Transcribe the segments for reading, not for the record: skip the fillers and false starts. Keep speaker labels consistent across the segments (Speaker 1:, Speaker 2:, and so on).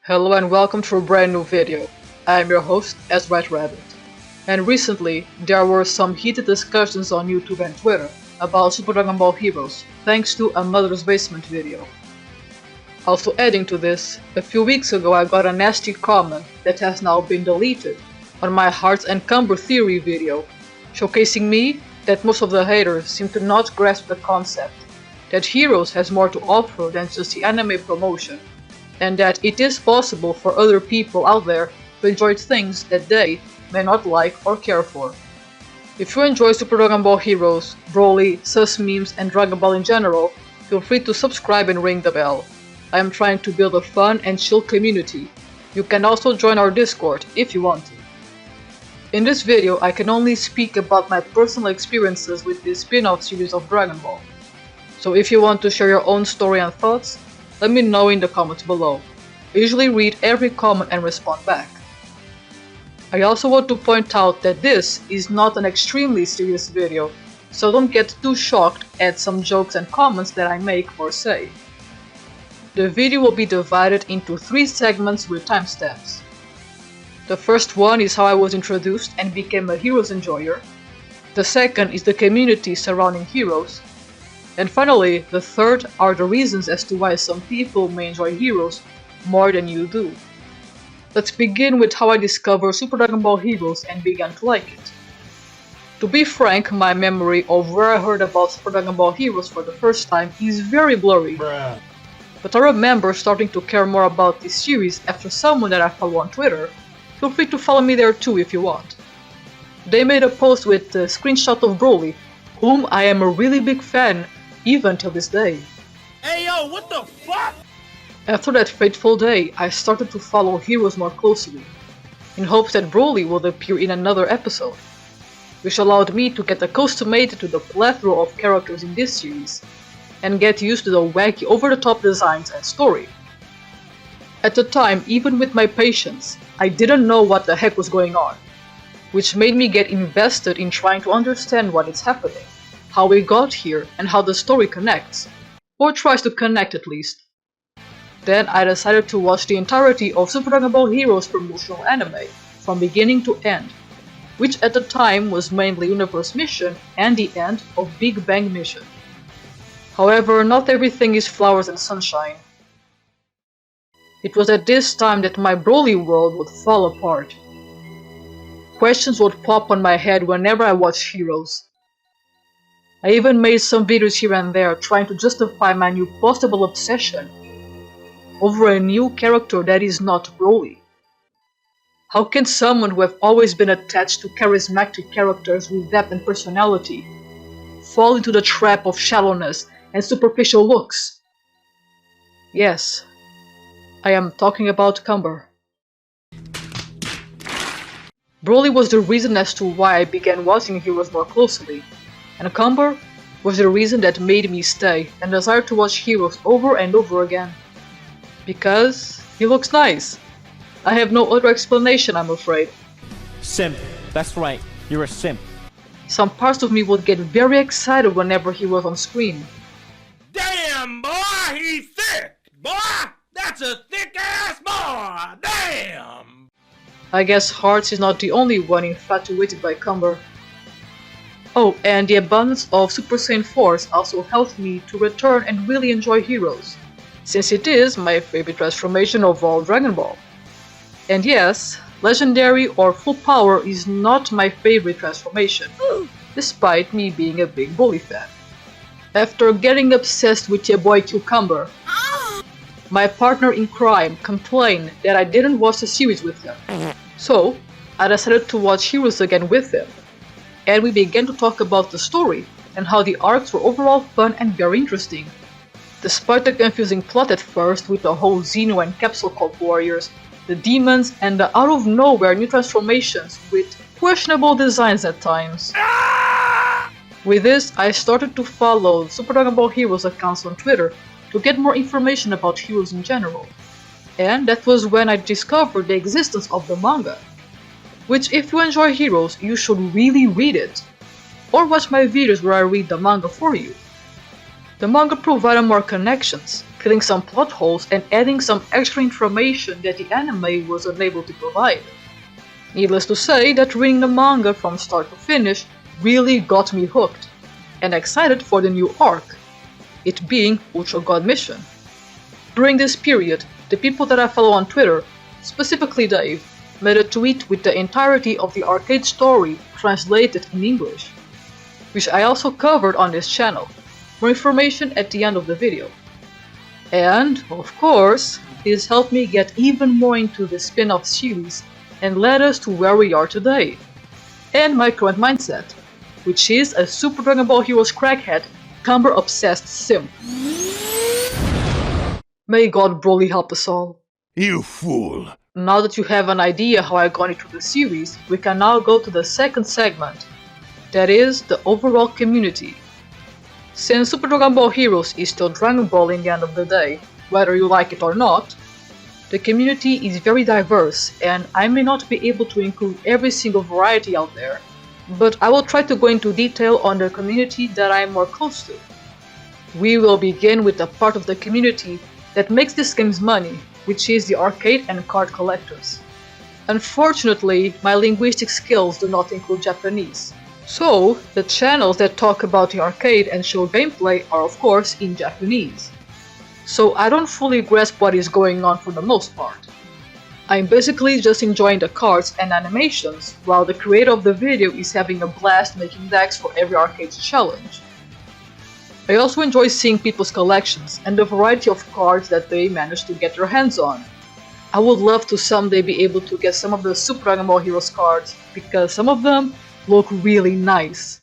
Speaker 1: Hello and welcome to a brand new video. I am your host, SDBH, and recently there were some heated discussions on YouTube and Twitter about Super Dragon Ball Heroes thanks to a Mother's Basement video. Also adding to this, a few weeks ago I got a nasty comment that has now been deleted on my Hearts and Cumber Theory video, showcasing me that most of the haters seem to not grasp the concept that Heroes has more to offer than just the anime promotion, and that it is possible for other people out there to enjoy things that they may not like or care for. If you enjoy Super Dragon Ball Heroes, Broly, sus memes, and Dragon Ball in general, feel free to subscribe and ring the bell. I am trying to build a fun and chill community. You can also join our Discord if you want to. In this video, I can only speak about my personal experiences with this spin-off series of Dragon Ball. So if you want to share your own story and thoughts, let me know in the comments below. I usually read every comment and respond back. I also want to point out that this is not an extremely serious video, so don't get too shocked at some jokes and comments that I make or say. The video will be divided into 3 segments with timestamps. The first one is how I was introduced and became a Heroes enjoyer. The second is the community surrounding Heroes. And finally, the third are the reasons as to why some people may enjoy Heroes more than you do. Let's begin with how I discovered Super Dragon Ball Heroes and began to like it. To be frank, my memory of where I heard about Super Dragon Ball Heroes for the first time is very blurry. But I remember starting to care more about this series after someone that I follow on Twitter. Feel free to follow me there too if you want. They made a post with a screenshot of Broly, whom I am a really big fan even till this day.
Speaker 2: Hey yo, what the fuck?
Speaker 1: After that fateful day, I started to follow Heroes more closely, in hopes that Broly would appear in another episode, which allowed me to get accustomed to the plethora of characters in this series, and get used to the wacky over-the-top designs and story. At the time, even with my patience, I didn't know what the heck was going on, which made me get invested in trying to understand what is happening, how we got here, and how the story connects, or tries to connect at least. Then I decided to watch the entirety of Super Dragon Ball Heroes Promotional Anime, from beginning to end, which at the time was mainly Universe Mission and the end of Big Bang Mission. However, not everything is flowers and sunshine. It was at this time that my Broly world would fall apart. Questions would pop on my head whenever I watched Heroes. I even made some videos here and there trying to justify my new possible obsession over a new character that is not Broly. How can someone who have always been attached to charismatic characters with depth and personality fall into the trap of shallowness and superficial looks? Yes, I am talking about Cumber. Broly was the reason as to why I began watching Heroes more closely, and Cumber was the reason that made me stay and desire to watch Heroes over and over again. Because he looks nice. I have no other explanation, I'm afraid.
Speaker 2: Simp. That's right. You're a simp.
Speaker 1: Some parts of me would get very excited whenever he was on screen.
Speaker 2: Damn, boy, he's thick. Boy, that's a thick ass boy. Damn.
Speaker 1: I guess Hearts is not the only one infatuated by Cumber. Oh, and the abundance of Super Saiyan Force also helped me to return and really enjoy Heroes, since it is my favorite transformation of all Dragon Ball. And yes, Legendary or Full Power is not my favorite transformation, despite me being a big Broly fan. After getting obsessed with your boy Cucumber, my partner in crime complained that I didn't watch the series with him. So, I decided to watch Heroes again with him, and we began to talk about the story and how the arcs were overall fun and very interesting. Despite the confusing plot at first with the whole Xeno and Capsule Cult warriors, the demons, and the out-of-nowhere new transformations with questionable designs at times. With this, I started to follow Super Dragon Ball Heroes accounts on Twitter to get more information about Heroes in general. And that was when I discovered the existence of the manga, which if you enjoy Heroes, you should really read it, or watch my videos where I read the manga for you. The manga provided more connections, filling some plot holes and adding some extra information that the anime was unable to provide. Needless to say that reading the manga from start to finish really got me hooked, and excited for the new arc, it being Ultra God Mission. During this period, the people that I follow on Twitter, specifically Dave, made a tweet with the entirety of the arcade story translated in English, which I also covered on this channel. More information at the end of the video. And, of course, this helped me get even more into the spin-off series and led us to where we are today, and my current mindset, which is a Super Dragon Ball Heroes crackhead, Cumber-obsessed simp. May God Broly help us all.
Speaker 2: You fool!
Speaker 1: Now that you have an idea how I got into the series, we can now go to the second segment, that is, the overall community. Since Super Dragon Ball Heroes is still Dragon Ball in the end of the day, whether you like it or not, the community is very diverse, and I may not be able to include every single variety out there, but I will try to go into detail on the community that I am more close to. We will begin with the part of the community that makes these games money, which is the arcade and card collectors. Unfortunately, my linguistic skills do not include Japanese, so the channels that talk about the arcade and show gameplay are of course in Japanese. So I don't fully grasp what is going on for the most part. I'm basically just enjoying the cards and animations, while the creator of the video is having a blast making decks for every arcade challenge. I also enjoy seeing people's collections and the variety of cards that they manage to get their hands on. I would love to someday be able to get some of the Super Dragon Ball Heroes cards, because some of them look really nice.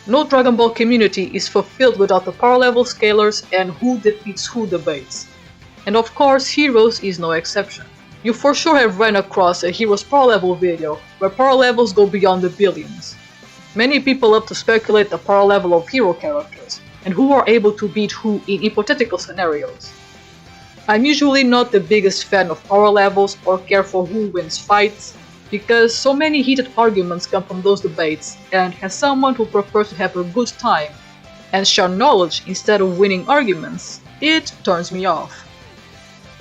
Speaker 1: No Dragon Ball community is fulfilled without the power level scalers and who defeats who debates. And of course, Heroes is no exception. You for sure have ran across a Heroes power level video where power levels go beyond the billions. Many people love to speculate the power level of hero characters, and who are able to beat who in hypothetical scenarios. I'm usually not the biggest fan of power levels or care for who wins fights, because so many heated arguments come from those debates, and as someone who prefers to have a good time and share knowledge instead of winning arguments, it turns me off.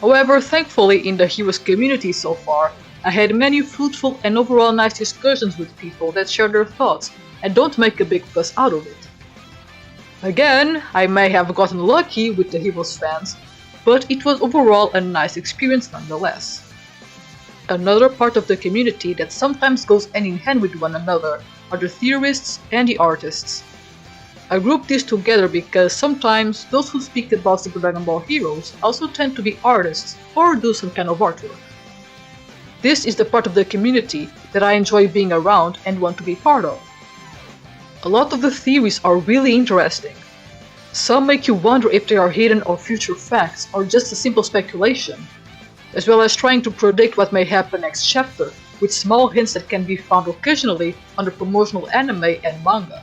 Speaker 1: However, thankfully in the Heroes community so far, I had many fruitful and overall nice discussions with people that share their thoughts and don't make a big fuss out of it. Again, I may have gotten lucky with the Heroes fans, but it was overall a nice experience nonetheless. Another part of the community that sometimes goes hand in hand with one another are the theorists and the artists. I group these together because sometimes those who speak about Super Dragon Ball Heroes also tend to be artists or do some kind of artwork. This is the part of the community that I enjoy being around and want to be part of. A lot of the theories are really interesting. Some make you wonder if they are hidden or future facts or just a simple speculation, as well as trying to predict what may happen next chapter, with small hints that can be found occasionally on the promotional anime and manga.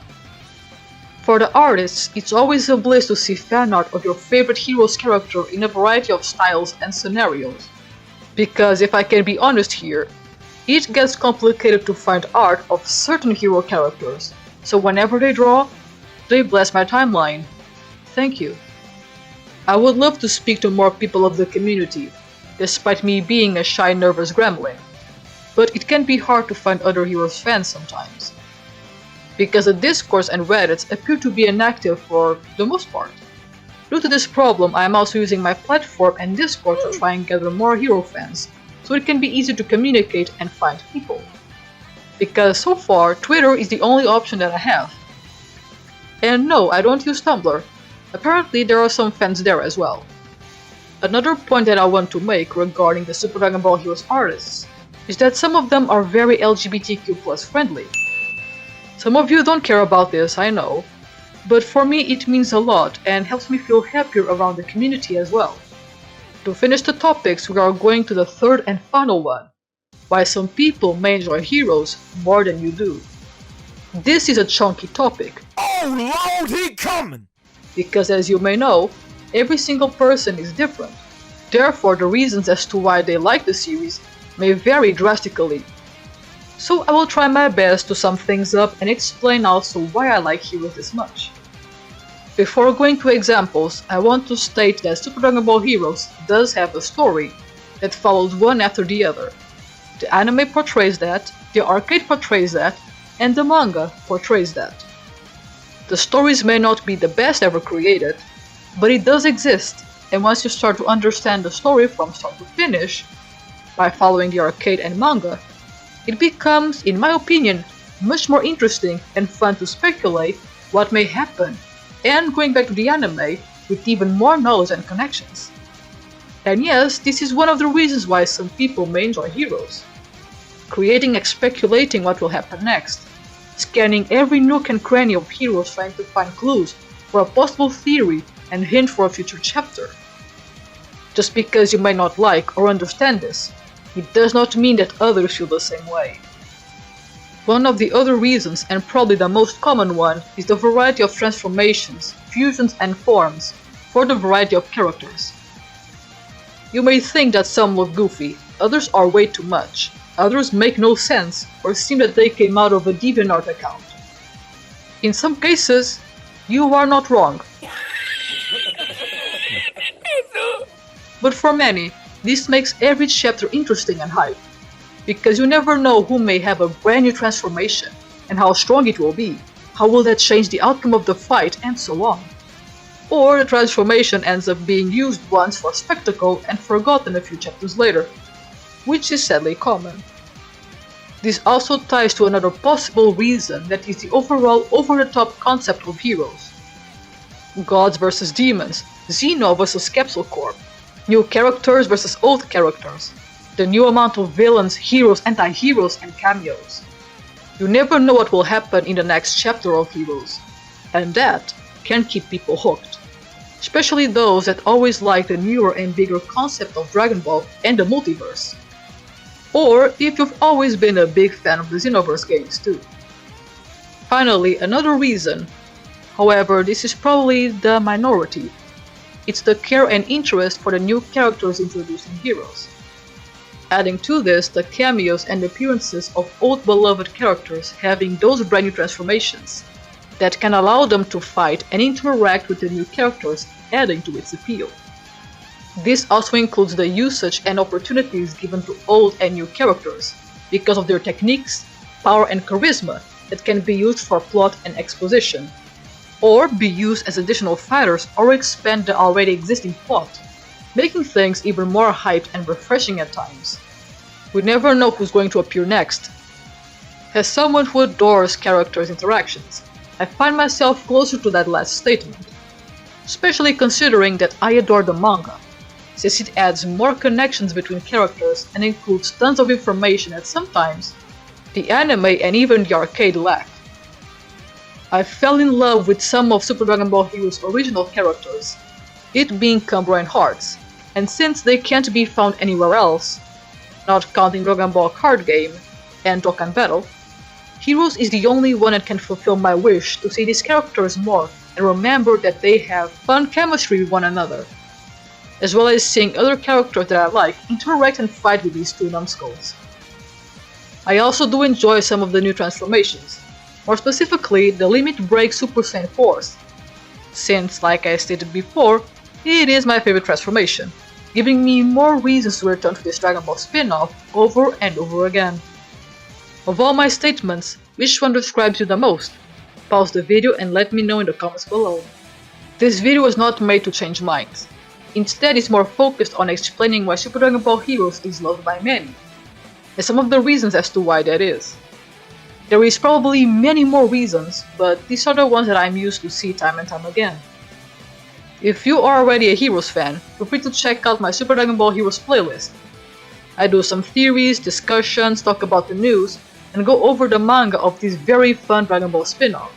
Speaker 1: For the artists, it's always a bliss to see fan art of your favorite hero's character in a variety of styles and scenarios. Because if I can be honest here, it gets complicated to find art of certain hero characters, so whenever they draw, they bless my timeline. Thank you. I would love to speak to more people of the community, despite me being a shy, nervous gremlin, but it can be hard to find other Heroes fans sometimes, because the Discords and Reddits appear to be inactive for the most part. Due to this problem, I am also using my platform and Discord to try and gather more Hero fans, so it can be easy to communicate and find people. Because so far, Twitter is the only option that I have. And no, I don't use Tumblr. Apparently there are some fans there as well. Another point that I want to make regarding the Super Dragon Ball Heroes artists is that some of them are very LGBTQ+ friendly. Some of you don't care about this, I know, but for me it means a lot and helps me feel happier around the community as well. To finish the topics, we are going to the third and final one: why some people may enjoy Heroes more than you do. This is a chunky topic.
Speaker 2: Oh Lord, he coming!
Speaker 1: Because as you may know, every single person is different. Therefore, the reasons as to why they like the series may vary drastically. So I will try my best to sum things up and explain also why I like Heroes this much. Before going to examples, I want to state that Super Dragon Ball Heroes does have a story that follows one after the other. The anime portrays that, the arcade portrays that, and the manga portrays that. The stories may not be the best ever created, but it does exist, and once you start to understand the story from start to finish, by following the arcade and manga, it becomes, in my opinion, much more interesting and fun to speculate what may happen, and going back to the anime with even more knowledge and connections. And yes, this is one of the reasons why some people may enjoy Heroes. Creating and speculating what will happen next, scanning every nook and cranny of Heroes trying to find clues for a possible theory and hint for a future chapter. Just because you might not like or understand this, it does not mean that others feel the same way. One of the other reasons, and probably the most common one, is the variety of transformations, fusions and forms for the variety of characters. You may think that some look goofy, others are way too much, others make no sense or seem that they came out of a DeviantArt account. In some cases, you are not wrong. But for many, this makes every chapter interesting and hype, because you never know who may have a brand new transformation, and how strong it will be, how will that change the outcome of the fight, and so on. Or the transformation ends up being used once for spectacle and forgotten a few chapters later, which is sadly common. This also ties to another possible reason, that is the overall over-the-top concept of Heroes. Gods versus demons, Xeno versus Capsule Corp, new characters versus old characters, the new amount of villains, heroes, anti-heroes, and cameos. You never know what will happen in the next chapter of Heroes, and that can keep people hooked. Especially those that always like the newer and bigger concept of Dragon Ball and the multiverse. Or if you've always been a big fan of the Xenoverse games too. Finally, another reason, however this is probably the minority, it's the care and interest for the new characters introduced in Heroes. Adding to this the cameos and appearances of old beloved characters having those brand new transformations that can allow them to fight and interact with the new characters, adding to its appeal. This also includes the usage and opportunities given to old and new characters, because of their techniques, power and charisma that can be used for plot and exposition, or be used as additional fighters or expand the already existing plot, making things even more hyped and refreshing at times. We never know who's going to appear next. As someone who adores characters' interactions, I find myself closer to that last statement, especially considering that I adore the manga, since it adds more connections between characters and includes tons of information that sometimes the anime and even the arcade lack. I fell in love with some of Super Dragon Ball Heroes' original characters, it being Cambro and Hearts, and since they can't be found anywhere else, not counting Dragon Ball card game and Dokkan Battle, Heroes is the only one that can fulfill my wish to see these characters more and remember that they have fun chemistry with one another, as well as seeing other characters that I like interact and fight with these two numbskulls. I also do enjoy some of the new transformations, more specifically the Limit Break Super Saiyan Force, since, like I stated before, it is my favorite transformation, giving me more reasons to return to this Dragon Ball spin-off over and over again. Of all my statements, which one describes you the most? Pause the video and let me know in the comments below. This video was not made to change minds. Instead, it's more focused on explaining why Super Dragon Ball Heroes is loved by many, and some of the reasons as to why that is. There is probably many more reasons, but these are the ones that I'm used to see time and time again. If you are already a Heroes fan, feel free to check out my Super Dragon Ball Heroes playlist. I do some theories, discussions, talk about the news, and go over the manga of this very fun Dragon Ball spin-off.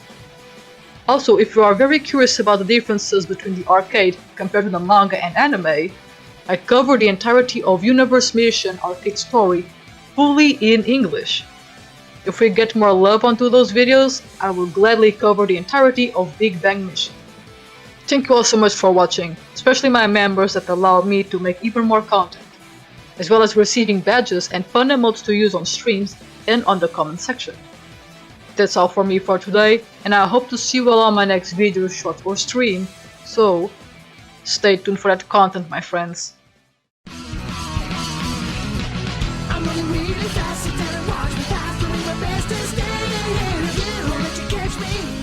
Speaker 1: Also, if you are very curious about the differences between the arcade compared to the manga and anime, I cover the entirety of Universe Mission Arcade Story fully in English. If we get more love onto those videos, I will gladly cover the entirety of Big Bang Mission. Thank you all so much for watching, especially my members that allow me to make even more content, as well as receiving badges and fun emotes to use on streams and on the comment section. That's all for me for today, and I hope to see you all on my next video, short or stream, so stay tuned for that content, my friends.
Speaker 3: I'm running really fast, sit down and watch me pass, doing my best to stay ahead of you. Won't let you catch me.